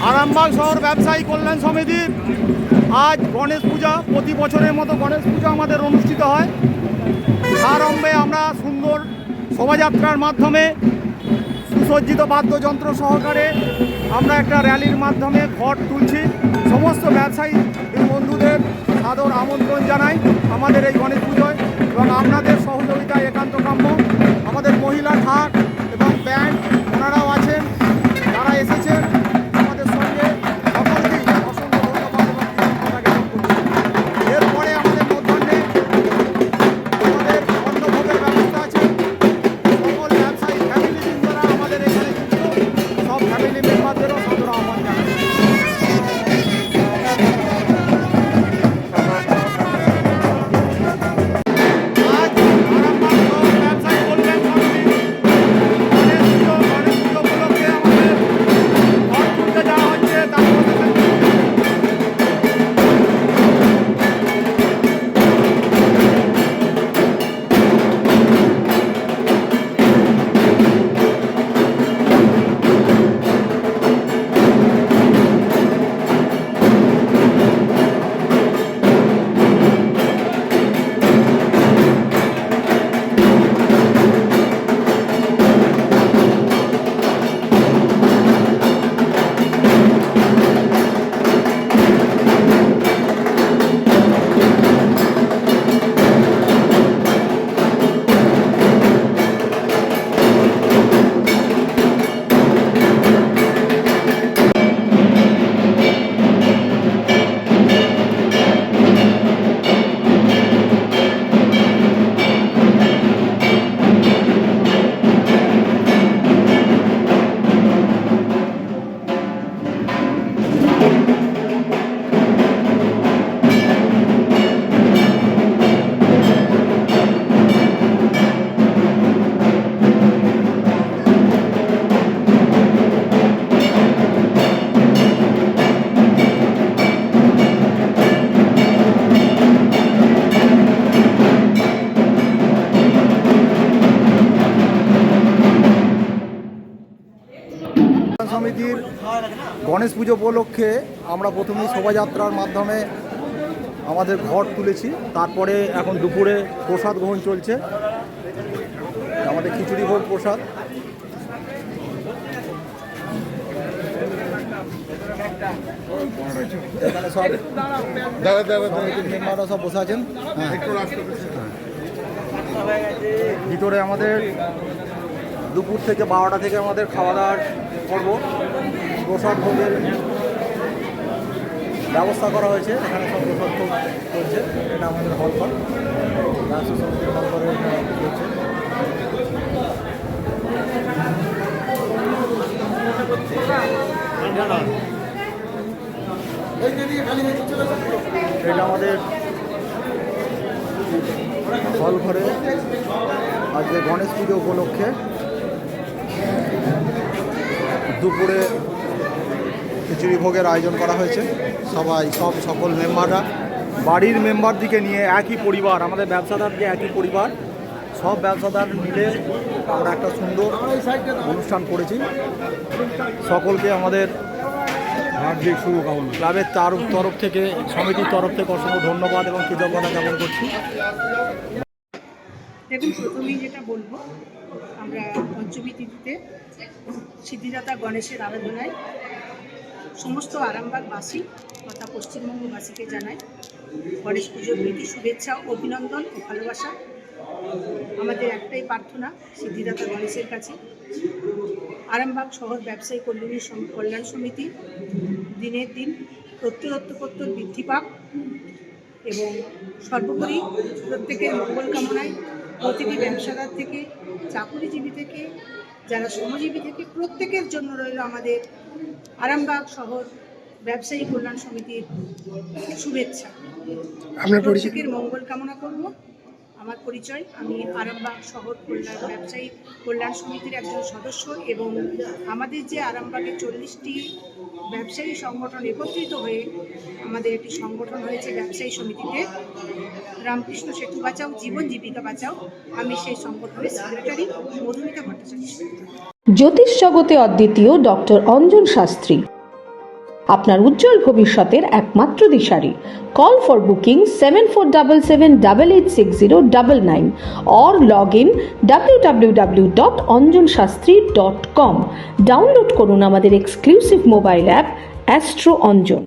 আরামবাগ শহর ব্যবসায়ী কল্যাণ সমিতির আজ গণেশ পূজা, প্রতি বছরের মতো গণেশ পূজা আমাদের অনুষ্ঠিত হয়। আরম্ভে আমরা সুন্দর শোভাযাত্রার মাধ্যমে সুসজ্জিত বাদ্যযন্ত্র সহকারে আমরা একটা র্যালির মাধ্যমে ঘট তুলছি। সমস্ত ব্যবসায়ী বন্ধুদের সাদর আমন্ত্রণ জানাই আমাদের এই গণেশ পুজোয়, এবং আপনাদের সহযোগিতায় একান্ত কাম্য। আমাদের মহিলা ঢাক এবং ব্যান্ড ওনারাও আছেন, তারা এসেছেন আমাদের সঙ্গে। সকলকেই অসংখ্য ধন্যবাদ এবং কৃতজ্ঞতা জ্ঞাপন করছি। এরপরে আমাদের মধ্যাহ্নে আমাদের অন্নভোগের ব্যবস্থা আছে। সকল ব্যবসায়ী ফ্যামিলি যারা আমাদের এখানে যুক্ত, সব ফ্যামিলি মেম্বারদেরও সাদর আহ্বান জানাই। সমিতির গণেশ পুজো উপলক্ষে আমরা প্রথমেই শোভাযাত্রার মাধ্যমে আমাদের ঘট তুলেছি। তারপরে এখন দুপুরে প্রসাদ গ্রহণ চলছে, আমাদের খিচুড়ি ভোগ প্রসাদ। এখানে সব মেম্বাররা সব বসে আছেন। ভিতরে আমাদের দুপুর থেকে 12টা থেকে আমাদের খাওয়া দাওয়ার পর্ব, প্রসাদ ভোগের ব্যবস্থা করা হয়েছে। এখানে সব প্রসাদ ভোগ চলছে। এটা আমাদের হল ঘর, ব্যবসা সমিতির হল ঘরে চলছে। এটা আমাদের হল ঘরে আজকে গণেশ পুজো উপলক্ষে দুপুরে খিচুড়ি ভোগের আয়োজন করা হয়েছে। সকল মেম্বাররা, বাড়ির মেম্বারদিকে নিয়ে, একই পরিবার, আমাদের ব্যবসাদারকে একই পরিবার, সব ব্যবসাদার মিলে আমরা একটা সুন্দর অনুষ্ঠান করেছি। সকলকে আমাদের হার্দিক শুভকামনা ক্লাবের তরফ থেকে, সমিতির তরফ থেকে অসংখ্য ধন্যবাদ এবং কৃতজ্ঞতা জ্ঞাপন করছি। দেখুন, প্রথমেই যেটা বলবো, আমরা পঞ্চমী তিথিতে সিদ্ধিদাতা গণেশের আরাধনায় সমস্ত আরামবাগবাসী তথা পশ্চিমবঙ্গবাসীকে জানাই গণেশ পুজোর প্রীতি শুভেচ্ছা, অভিনন্দন ও ভালোবাসা। আমাদের একটাই প্রার্থনা সিদ্ধিদাতা গণেশের কাছে, আরামবাগ শহর ব্যবসায়ী কল্যাণ সমিতি দিনের দিন প্রত্যুত্তর বৃদ্ধি পাক এবং সর্বোপরি প্রত্যেকের মঙ্গল কামনায় প্রতিটি ব্যবসাদার থেকে, চাকুরিজীবী থেকে, যারা শ্রমজীবী থেকে, প্রত্যেকের জন্য রইল আমাদের আরামবাগ শহর ব্যবসায়ী কল্যাণ সমিতির শুভেচ্ছা। প্রত্যেকের মঙ্গল কামনা করব। আমার পরিচয়, আমি আরামবাগ শহর ব্যবসায়ী কল্যাণ সমিতির একজন সদস্য এবং আমাদের যে আরামবাগের 40টি ব্যবসায়ী সংগঠন একত্রিত হয়ে আমাদের একটি সংগঠন হয়েছে ব্যবসায়ী সমিতিতে, রামকৃষ্ণ সেতু বাঁচাও, জীবন জীবিকা বাঁচাও। আমি সেই সংগঠনের সেক্রেটারি মধুমিতা ভট্টাচার্য। জ্যোতিষ জগতে অদ্বিতীয় ডক্টর অঞ্জন শাস্ত্রী, আপনার উজ্জ্বল ভবিষ্যতের একমাত্র দিশারি। Call for booking 7477886099 or log in www.anjanshastri.com। Download করুন আমাদের exclusive mobile app astro Anjan.